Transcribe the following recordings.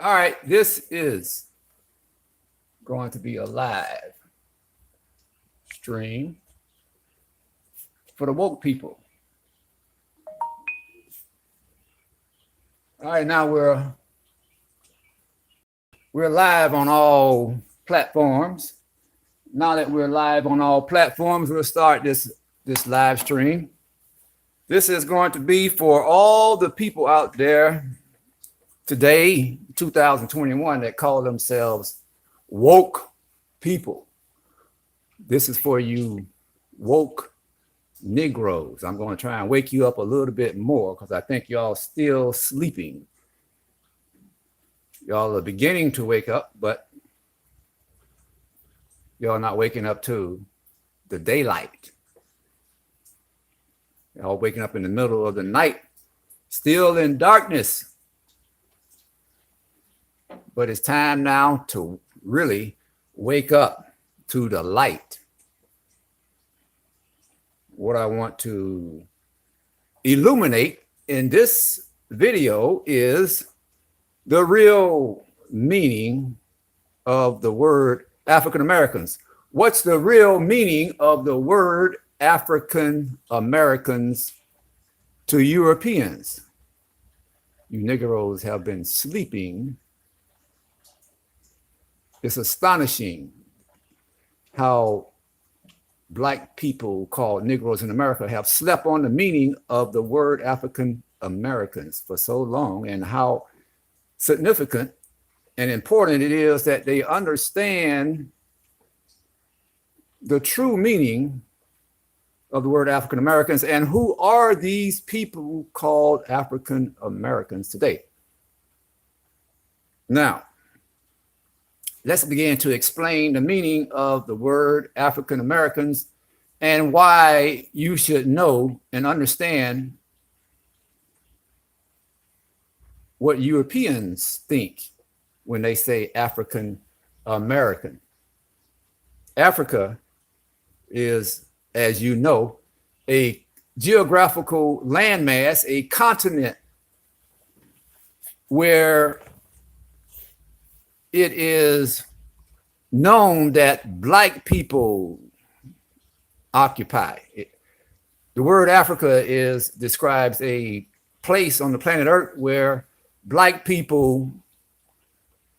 All right, this is going to be a live stream for the woke people. All right, now we're live on all platforms. Now that we're live on all platforms, we'll start this live stream. This is going to be for all the people out there today, 2021, that call themselves woke people. This is for you woke Negroes. I'm going to try and wake you up a little bit more because I think y'all still sleeping. Y'all are beginning to wake up, but y'all not waking up to the daylight. Y'all waking up in the middle of the night, still in darkness. But it's time now to really wake up to the light. What I want to illuminate in this video is the real meaning of the word African Americans. What's the real meaning of the word African Americans to Europeans? You Negroes have been sleeping. It's astonishing how Black people called Negroes in America have slept on the meaning of the word African Americans for so long, and how significant and important it is that they understand the true meaning of the word African Americans and who are these people called African Americans today. Now, let's begin to explain the meaning of the word African Americans and why you should know and understand what Europeans think when they say African American. Africa is, as you know, a geographical landmass, a continent where it is known that Black people occupy it. The word Africa describes a place on the planet Earth where Black people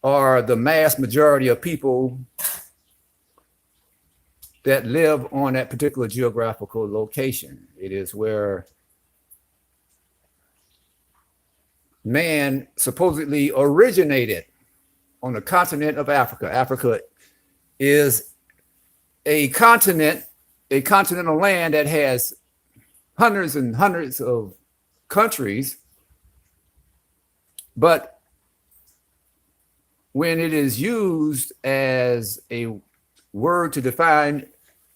are the mass majority of people that live on that particular geographical location. It is where man supposedly originated on the continent of Africa. Africa is a continental land that has hundreds and hundreds of countries. But when it is used as a word to define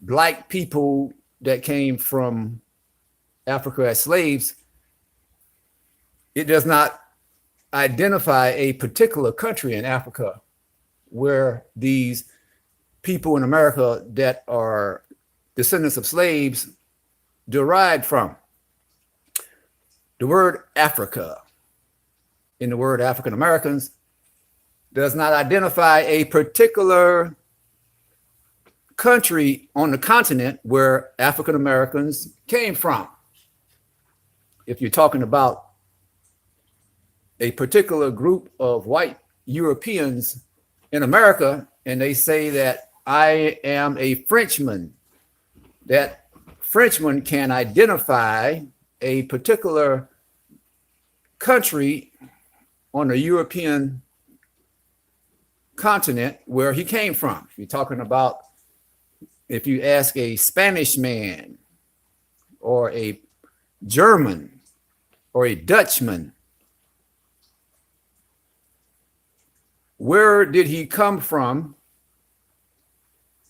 Black people that came from Africa as slaves, it does not identify a particular country in Africa where these people in America that are descendants of slaves derived from. The word Africa in the word African Americans does not identify a particular country on the continent where African Americans came from. If you're talking about a particular group of white Europeans in America, and they say that I am a Frenchman, that Frenchman can identify a particular country on the European continent where he came from. You're talking about, if you ask a Spanish man or a German or a Dutchman, where did he come from?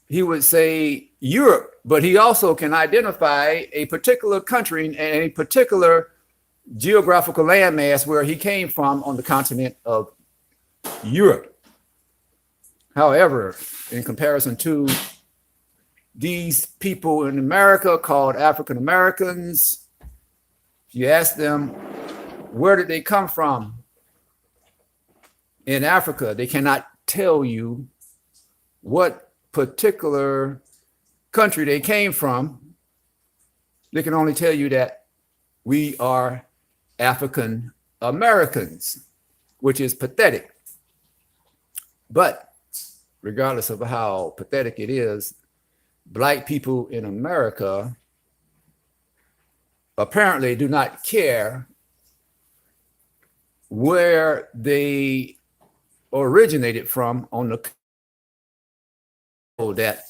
He would say Europe, but he also can identify a particular country and a particular geographical landmass where he came from on the continent of Europe. However, in comparison to these people in America called African Americans, if you ask them, where did they come from? in Africa, they cannot tell you what particular country they came from. They can only tell you that we are African Americans, which is pathetic. But regardless of how pathetic it is, Black people in America apparently do not care where they originated from, on the that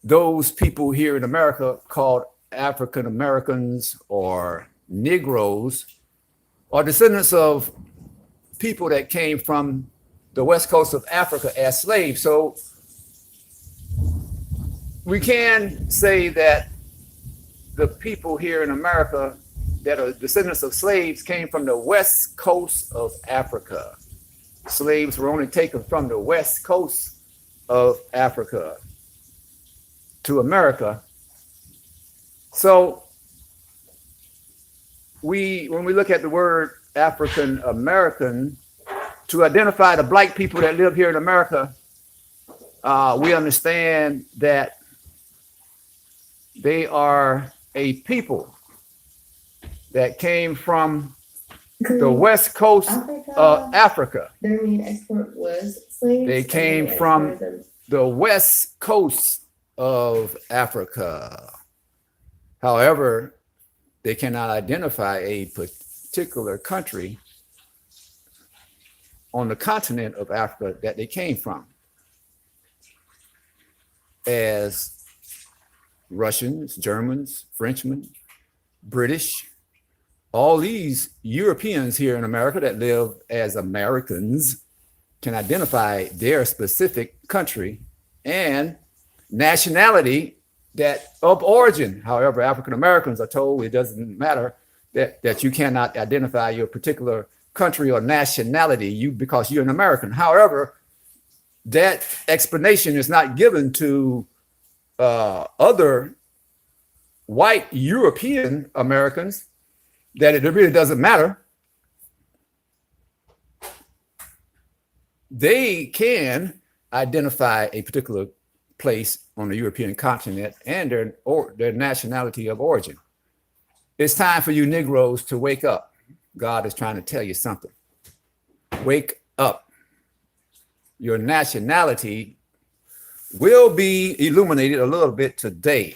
those people here in America called African Americans or Negroes are descendants of people that came from the west coast of Africa as slaves. So we can say that the people here in America that are descendants of slaves came from the west coast of Africa. Slaves were only taken from the west coast of Africa to America. So when we look at the word African American to identify the Black people that live here in America, we understand that they are a people that came from the west coast of Africa. Their main export was slaves. They came from the west coast of Africa. However, they cannot identify a particular country on the continent of Africa that they came from as Russians, Germans, Frenchmen, British. All these Europeans here in America that live as Americans can identify their specific country and nationality that of origin. However, African Americans are told it doesn't matter, that you cannot identify your particular country or nationality because you're an American. However, that explanation is not given to other white European Americans, that it really doesn't matter. They can identify a particular place on the European continent and their nationality of origin. It's time for you Negroes to wake up. God is trying to tell you something. Wake up. Your nationality will be illuminated a little bit today.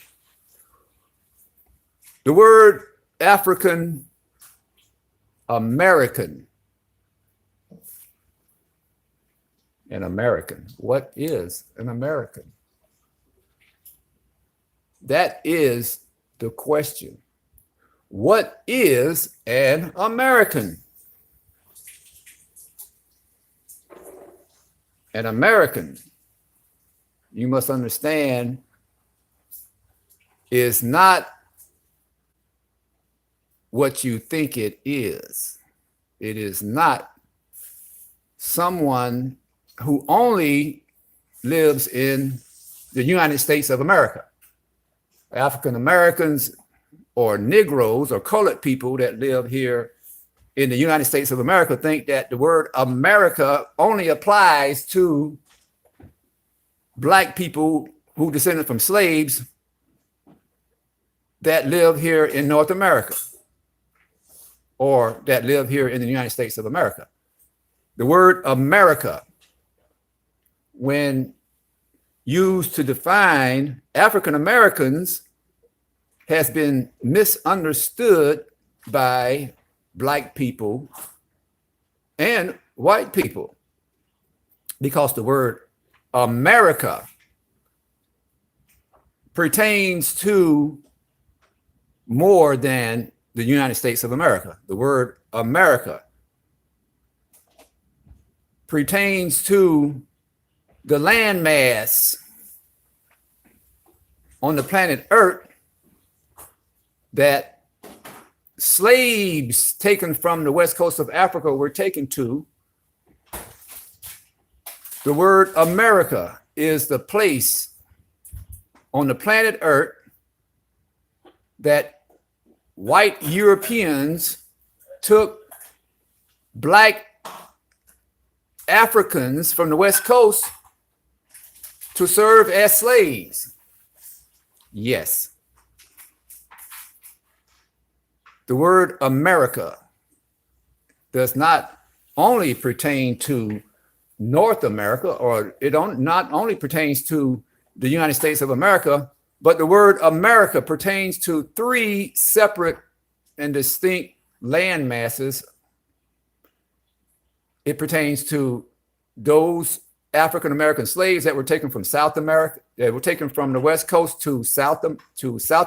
The word African American. An American. What is an American? That is the question. What is an American? An American, you must understand, is not what you think it is. It is not someone who only lives in the United States of America. African Americans or Negroes or colored people that live here in the United States of America think that the word America only applies to Black people who descended from slaves that live here in North America or that live here in the United States of America. The word America, when used to define African Americans, has been misunderstood by Black people and white people, because the word America pertains to more than the United States of America. The word America pertains to the landmass on the planet Earth that slaves taken from the west coast of Africa were taken to. The word America is the place on the planet Earth that white Europeans took Black Africans from the West Coast to serve as slaves? Yes. The word America does not only pertain to North America, or not only pertains to the United States of America, but the word America pertains to three separate and distinct land masses. It pertains to those African American slaves that were taken from South America, that were taken from the West Coast to South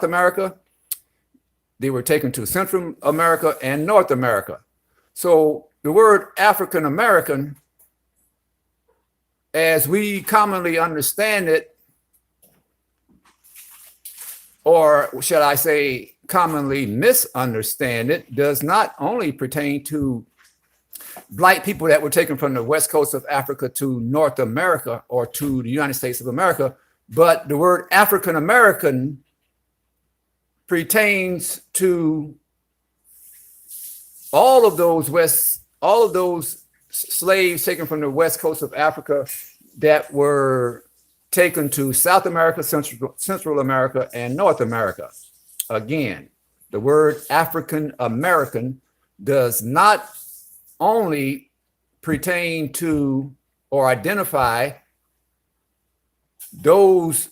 America. They were taken to Central America and North America. So the word African American, as we commonly understand it, or should I say commonly misunderstand it, does not only pertain to Black people that were taken from the West Coast of Africa to North America or to the United States of America, but the word African American pertains to all of those slaves taken from the West Coast of Africa that were taken to South America, Central America, and North America. Again, the word African American does not only pertain to or identify those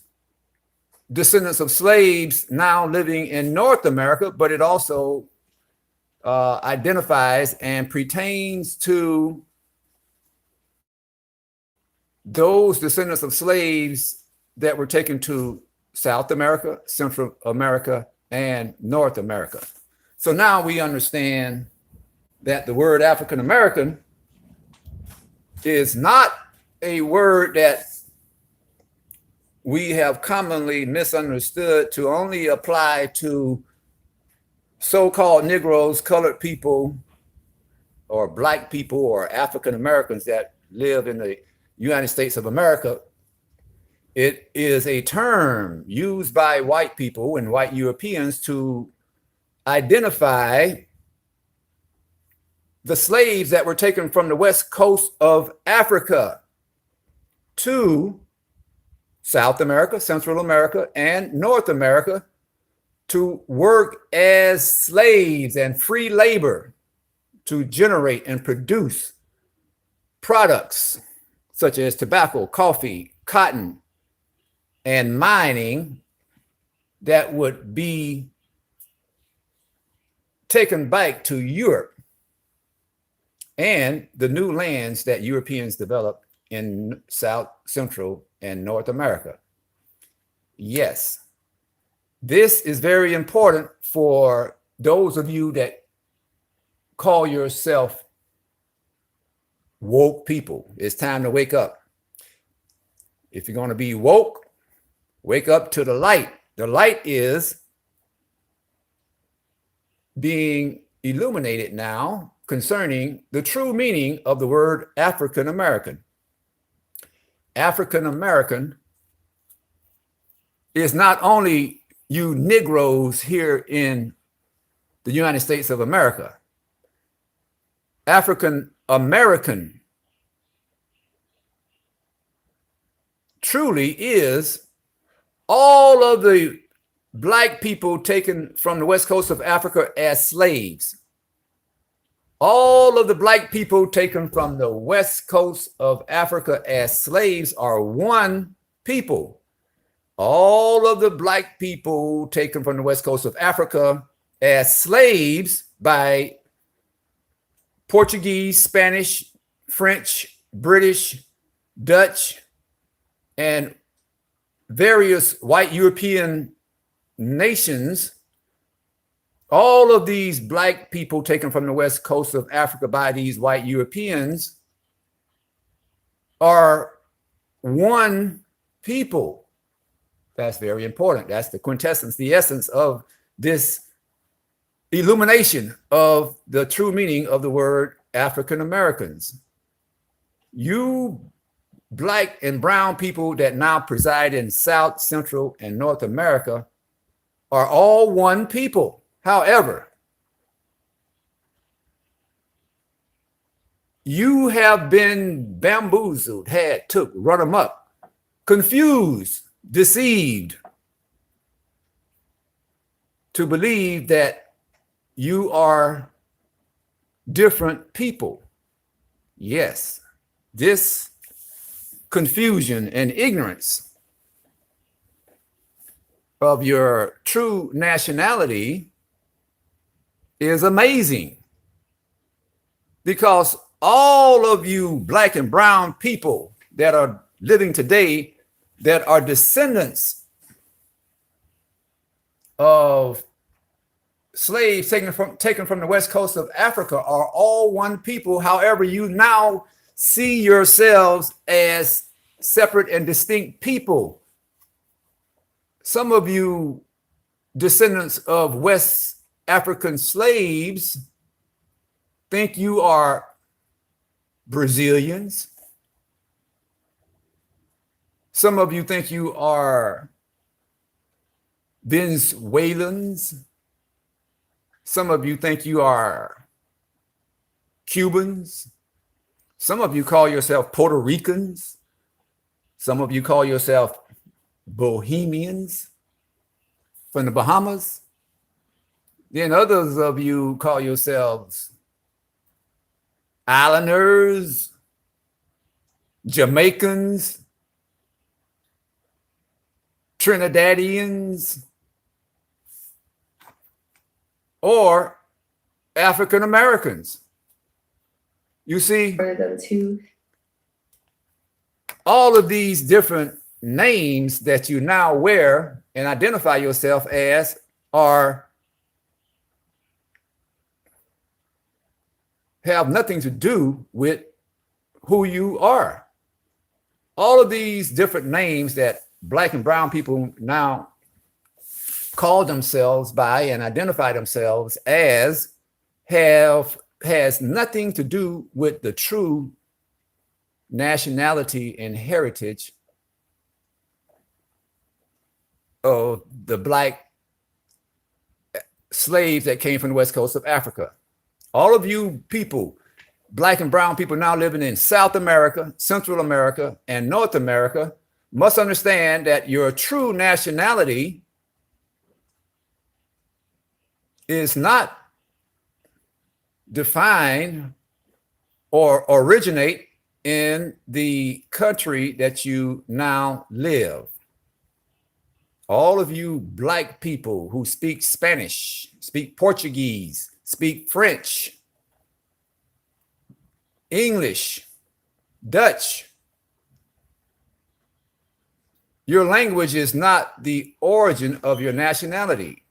descendants of slaves now living in North America, but it also identifies and pertains to those descendants of slaves that were taken to South America, Central America, and North America. So now we understand that the word African American is not a word that we have commonly misunderstood to only apply to so-called Negroes, colored people, or Black people, or African Americans that live in the United States of America. It is a term used by white people and white Europeans to identify the slaves that were taken from the West Coast of Africa to South America, Central America, and North America to work as slaves and free labor to generate and produce products such as tobacco, coffee, cotton, and mining that would be taken back to Europe and the new lands that Europeans developed in South, Central, and North America. Yes, this is very important for those of you that call yourself woke people. It's time to wake up. If you're going to be woke, wake up to the light. The light is being illuminated now concerning the true meaning of the word African American. African American is not only you Negroes here in the United States of America. African American truly is all of the Black people taken from the West Coast of Africa as slaves. All of the Black people taken from the West Coast of Africa as slaves are one people. All of the Black people taken from the West Coast of Africa as slaves by Portuguese, Spanish, French, British, Dutch, and various white European nations. All of these Black people taken from the West Coast of Africa by these white Europeans are one people. That's very important. That's the quintessence, the essence of this illumination of the true meaning of the word African Americans. You Black and brown people that now preside in South, Central, and North America are all one people. However, you have been bamboozled, took, run them up, confused, deceived to believe that you are different people. Yes, this confusion and ignorance of your true nationality is amazing, because all of you black and brown people that are living today that are descendants of slaves taken from the west coast of Africa are all one people. However, you now see yourselves as separate and distinct people. Some of you descendants of West African slaves think you are Brazilians. Some of you think you are Venezuelans. Some of you think you are Cubans. Some of you call yourself Puerto Ricans. Some of you call yourself Bohemians from the Bahamas. Then others of you call yourselves Islanders, Jamaicans, Trinidadians, or African Americans. You see, For them to all of these different names that you now wear and identify yourself as have nothing to do with who you are. All of these different names that black and brown people now call themselves by and identify themselves as has nothing to do with the true nationality and heritage of the black slaves that came from the west coast of Africa. All of you people, black and brown people now living in South America, Central America, and North America, must understand that your true nationality is not defined or originate in the country that you now live. All of you black people who speak Spanish, speak Portuguese, speak French, English, Dutch, your language is not the origin of your nationality.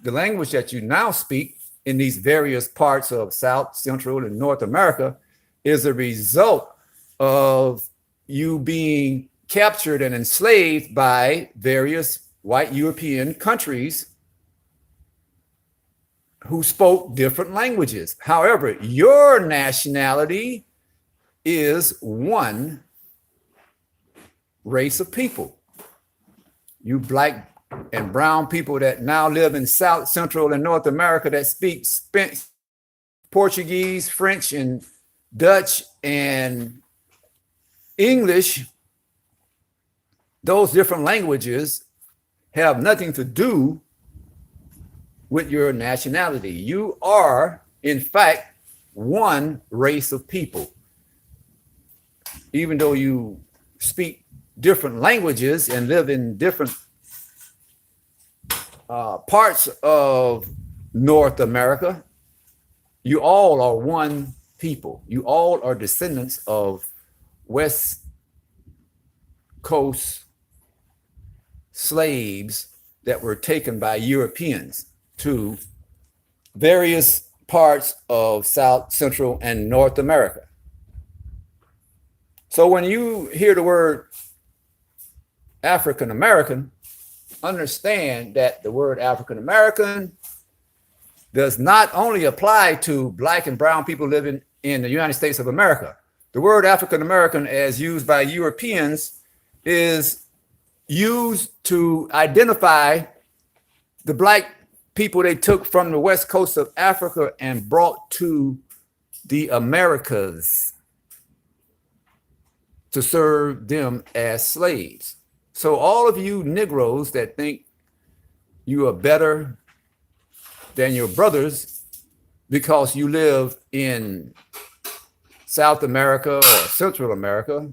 The language that you now speak in these various parts of South, Central, and North America is a result of you being captured and enslaved by various white European countries who spoke different languages. However, your nationality is one race of people. You black and brown people that now live in South, Central, and North America that speak Spanish, Portuguese, French, and Dutch, and English, those different languages have nothing to do with your nationality. You are, in fact, one race of people. Even though you speak different languages and live in different parts of North America, you all are one people. You all are descendants of West Coast slaves that were taken by Europeans to various parts of South, Central, and North America. So when you hear the word African American, understand that the word African American does not only apply to black and brown people living in the United States of America. The word African American, as used by Europeans, is used to identify the black people they took from the west coast of Africa and brought to the Americas to serve them as slaves. So all of you Negroes that think you are better than your brothers because you live in South America or Central America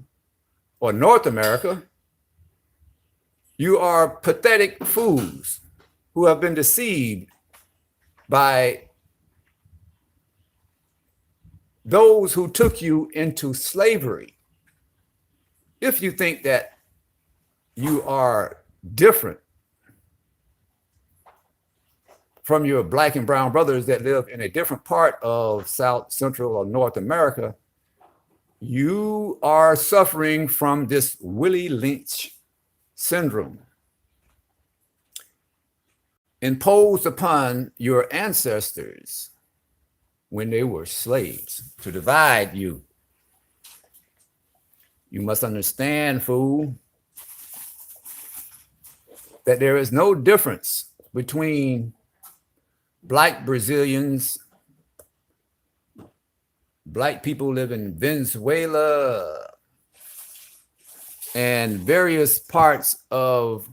or North America, you are pathetic fools who have been deceived by those who took you into slavery. If you think that you are different from your black and brown brothers that live in a different part of South, Central, or North America, you are suffering from this Willie Lynch syndrome imposed upon your ancestors when they were slaves to divide you. You must understand, fool, that there is no difference between Black Brazilians, Black people live in Venezuela and various parts of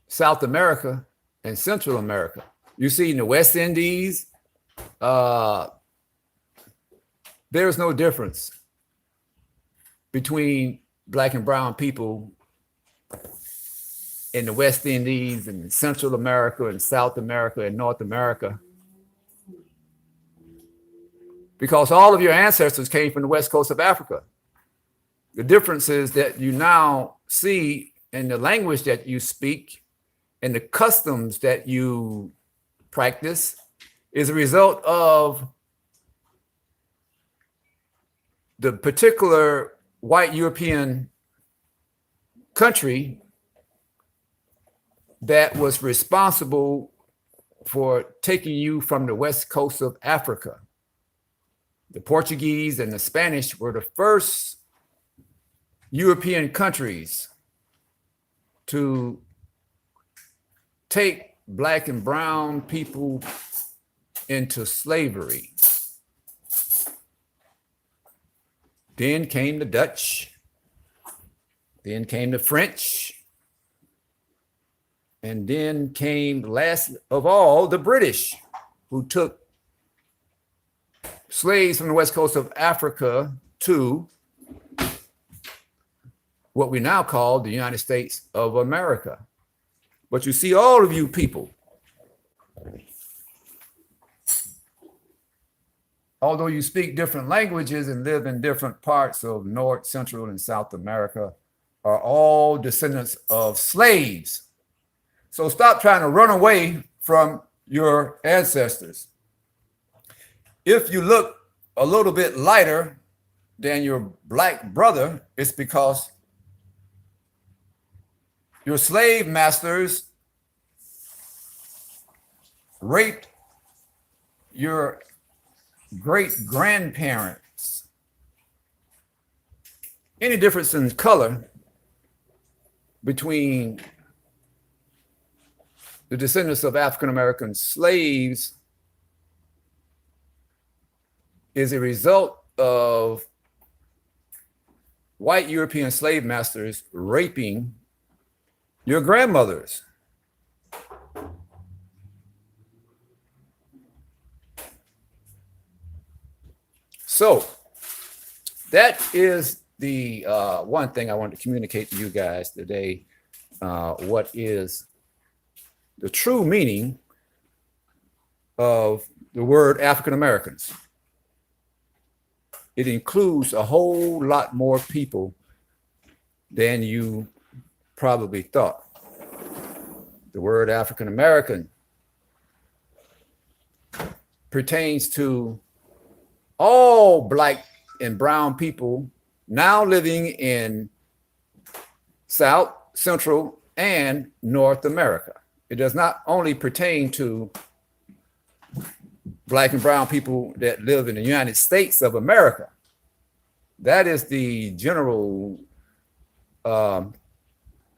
South America and Central America. You see in the West Indies, there's no difference between Black and brown people in the West Indies and Central America and South America and North America, because all of your ancestors came from the West Coast of Africa. The difference is that you now see in the language that you speak and the customs that you practice is a result of the particular white European country that was responsible for taking you from the West Coast of Africa. The Portuguese and the Spanish were the first European countries to take Black and brown people into slavery. Then came the Dutch, then came the French, and then came, last of all, the British, who took slaves from the West Coast of Africa to what we now call the United States of America. But you see, all of you people, although you speak different languages and live in different parts of North, Central, and South America, are all descendants of slaves. So stop trying to run away from your ancestors. If you look a little bit lighter than your Black brother, it's because your slave masters raped your great grandparents. Any difference in color between the descendants of African American slaves is a result of white European slave masters raping your grandmothers. So that is the one thing I want to communicate to you guys today. What is the true meaning of the word African Americans? It includes a whole lot more people than you probably thought. The word African American pertains to all Black and brown people now living in South, Central, and North America. It does not only pertain to Black and brown people that live in the United States of America. That is the general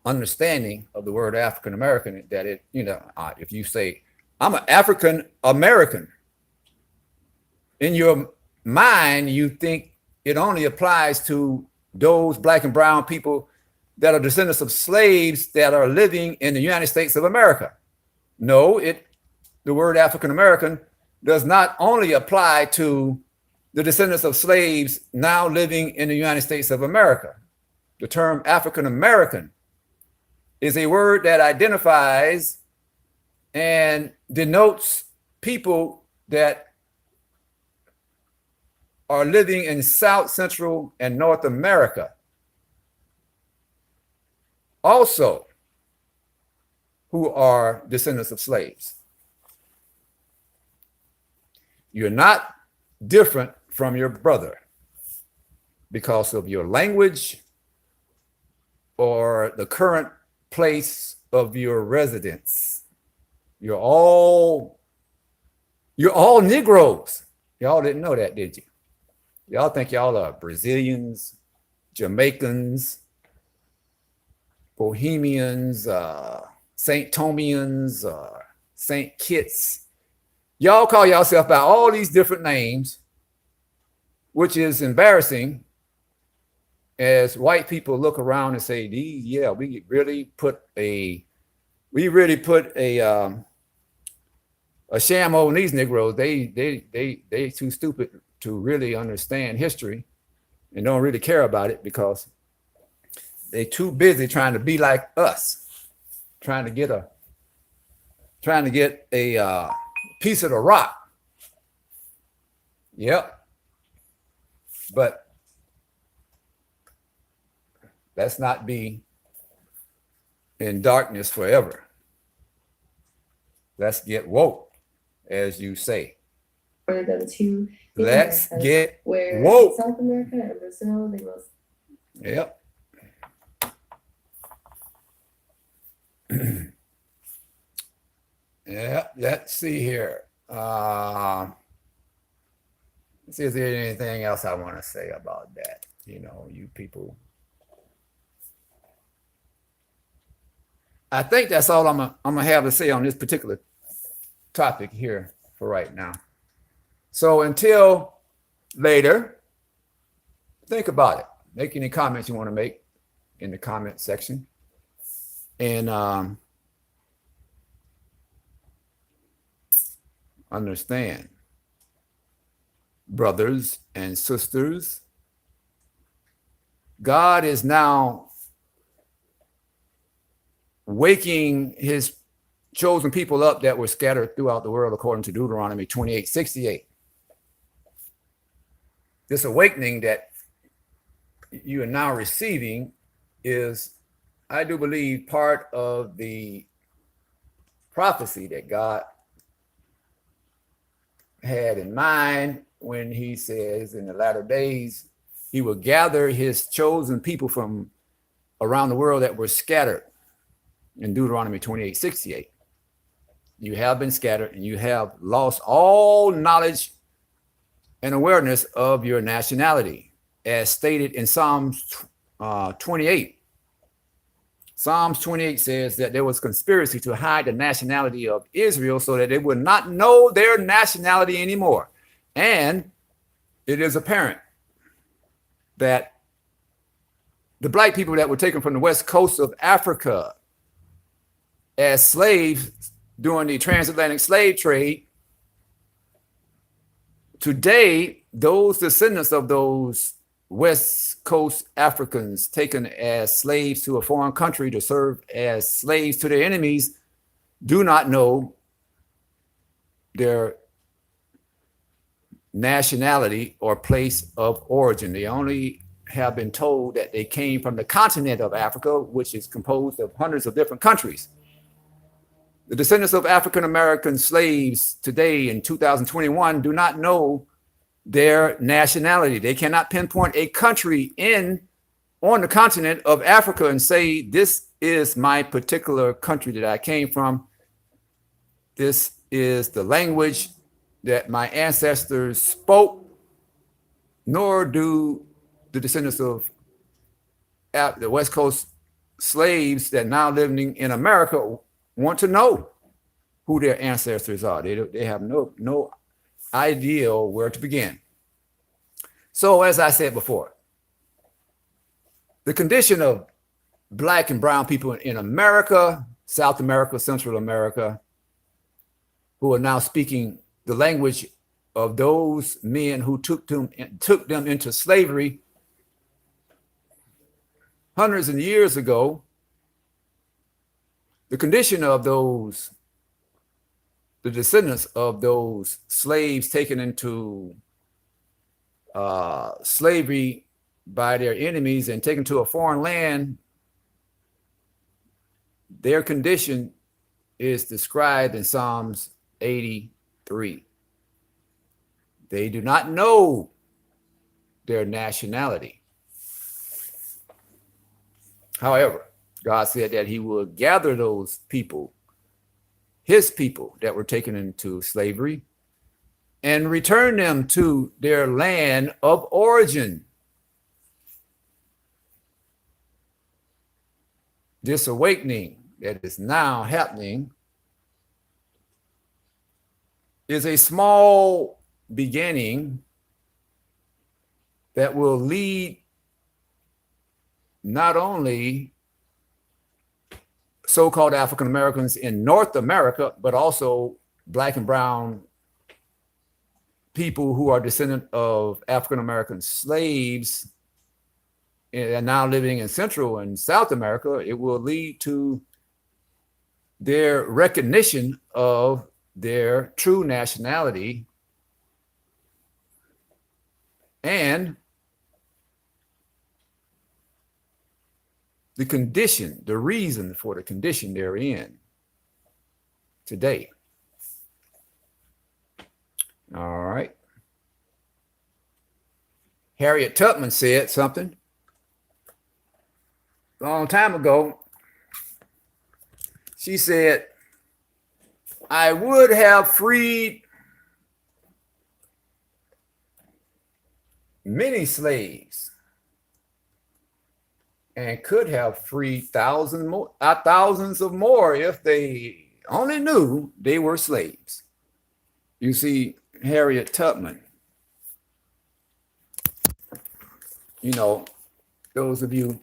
understanding of the word African American, that it, if you say, I'm an African American, in your mind, you think it only applies to those black and brown people that are descendants of slaves that are living in the United States of America. No, the word African American does not only apply to the descendants of slaves now living in the United States of America. The term African American is a word that identifies and denotes people that are living in South, Central, and North America. Also, who are descendants of slaves. You're not different from your brother because of your language or the current place of your residence. You're all Negroes. Y'all didn't know that, did you? Y'all think y'all are Brazilians, Jamaicans, Bohemians, St. Tomians, St. Kitts. Y'all call yourself by all these different names, which is embarrassing as white people look around and say, yeah, we really put a sham on these Negroes. They too stupid to really understand history and don't really care about it because they too busy trying to be like us, trying to get a piece of the rock. Yep. But let's not be in darkness forever. Let's get woke, as you say. For them to Let's get where woke. South America and Brazil, they most. Yep. Yeah, let's see here. Let's see if there's anything else I want to say about that. You know, you people. I think that's all I'm gonna have to say on this particular topic here for right now. So until later, think about it. Make any comments you want to make in the comment section. And understand, brothers and sisters, God is now waking his chosen people up that were scattered throughout the world according to Deuteronomy 28:68. This awakening that you are now receiving is, I do believe, part of the prophecy that God had in mind when he says in the latter days, he will gather his chosen people from around the world that were scattered in Deuteronomy 28:68. You have been scattered and you have lost all knowledge and awareness of your nationality, as stated in Psalms 28. Psalms 28 says that there was conspiracy to hide the nationality of Israel so that they would not know their nationality anymore. And it is apparent that the black people that were taken from the west coast of Africa as slaves during the transatlantic slave trade, today, those descendants of those West Coast Africans taken as slaves to a foreign country to serve as slaves to their enemies do not know their nationality or place of origin. They only have been told that they came from the continent of Africa, which is composed of hundreds of different countries. The descendants of African American slaves today in 2021 do not know their nationality. They cannot pinpoint a country on the continent of Africa and say, this is my particular country that I came from. This is the language that my ancestors spoke, nor do the descendants of the West Coast slaves that now living in America want to know who their ancestors are. They have no ideal where to begin. So, as I said before, the condition of Black and brown people in America, South America, Central America, who are now speaking the language of those men who took them into slavery hundreds of years ago. The condition of those, the descendants of those slaves taken into slavery by their enemies and taken to a foreign land, their condition is described in Psalms 83. They do not know their nationality. However, God said that he would gather those people, his people that were taken into slavery, and return them to their land of origin. This awakening that is now happening is a small beginning that will lead not only so-called African Americans in North America, but also Black and brown people who are descendant of African American slaves and now living in Central and South America. It will lead to their recognition of their true nationality and the condition, the reason for the condition they're in today. All right. Harriet Tubman said something a long time ago. She said, I would have freed many slaves and could have freed thousands of more if they only knew they were slaves. You see, Harriet Tubman, you know, those of you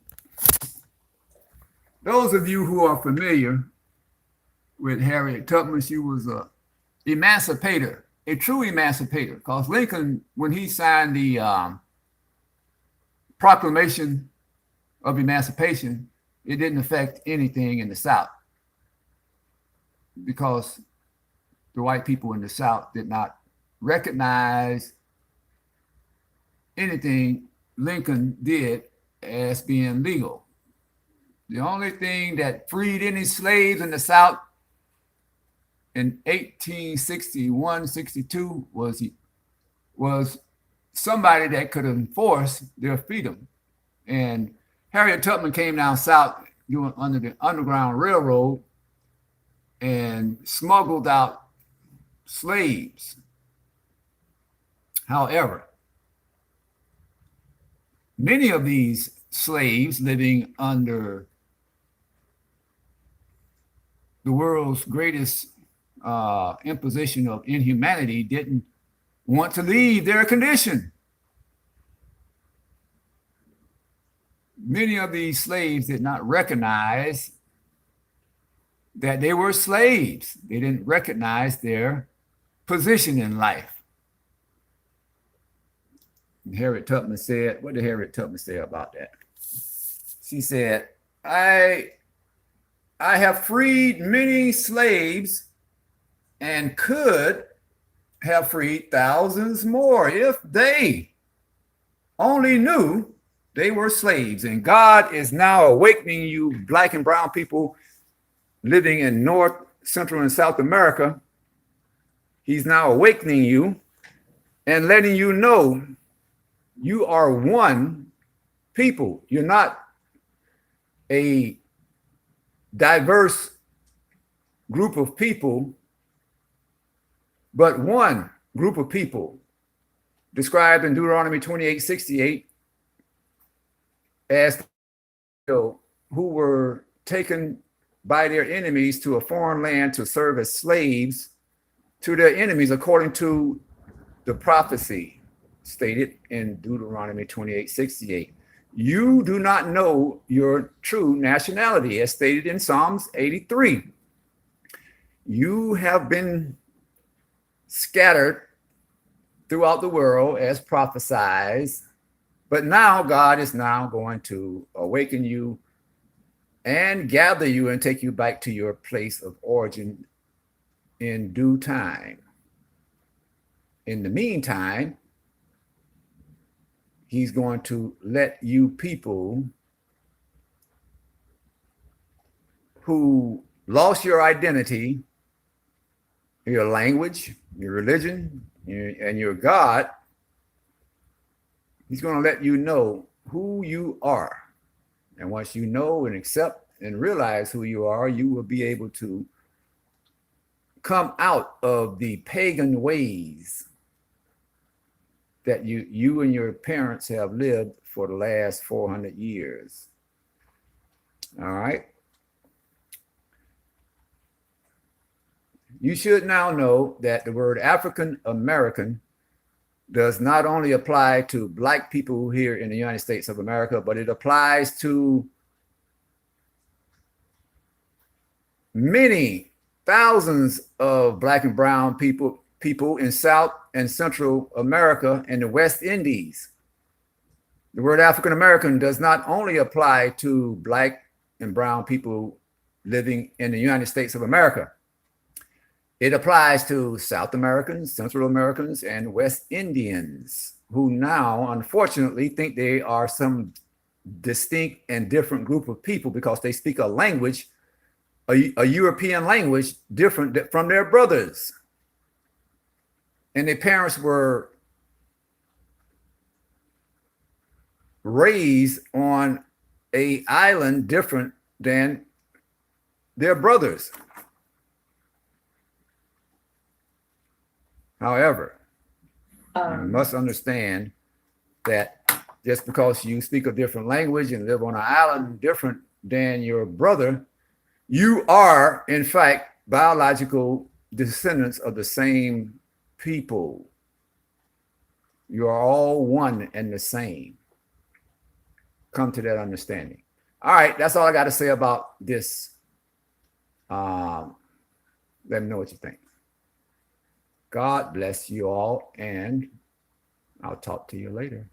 who are familiar with Harriet Tubman, she was a emancipator, a true emancipator, because Lincoln, when he signed the Proclamation of Emancipation, it didn't affect anything in the South because the white people in the South did not recognize anything Lincoln did as being legal. The only thing that freed any slaves in the South in 1861-62 was somebody that could enforce their freedom. And Harriet Tubman came down south under the Underground Railroad and smuggled out slaves. However, many of these slaves living under the world's greatest imposition of inhumanity didn't want to leave their condition. Many of these slaves did not recognize that they were slaves. They didn't recognize their position in life. And Harriet Tubman said, what did Harriet Tubman say about that? She said, I have freed many slaves and could have freed thousands more if they only knew they were slaves. And God is now awakening you, Black and brown people living in North, Central, and South America. He's now awakening you and letting you know you are one people. You're not a diverse group of people, but one group of people described in Deuteronomy 28:68 as who were taken by their enemies to a foreign land to serve as slaves to their enemies, according to the prophecy stated in Deuteronomy 28:68. You do not know your true nationality, as stated in Psalms 83. You have been scattered throughout the world as prophesied, but now God is now going to awaken you and gather you and take you back to your place of origin in due time. In the meantime, he's going to let you people who lost your identity, your language, your religion, and your God, he's going to let you know who you are. And once you know and accept and realize who you are, you will be able to come out of the pagan ways that you and your parents have lived for the last 400 years. All right. You should now know that the word African American does not only apply to Black people here in the United States of America, but it applies to many thousands of Black and brown people in South and Central America and the West Indies. The word African American does not only apply to Black and brown people living in the United States of America. It applies to South Americans, Central Americans, and West Indians, who now, unfortunately, think they are some distinct and different group of people because they speak a language, a European language, different from their brothers. And their parents were raised on an island different than their brothers. However, you must understand that just because you speak a different language and live on an island different than your brother, you are, in fact, biological descendants of the same people. You are all one and the same. Come to that understanding. All right, that's all I got to say about this. Let me know what you think. God bless you all, and I'll talk to you later.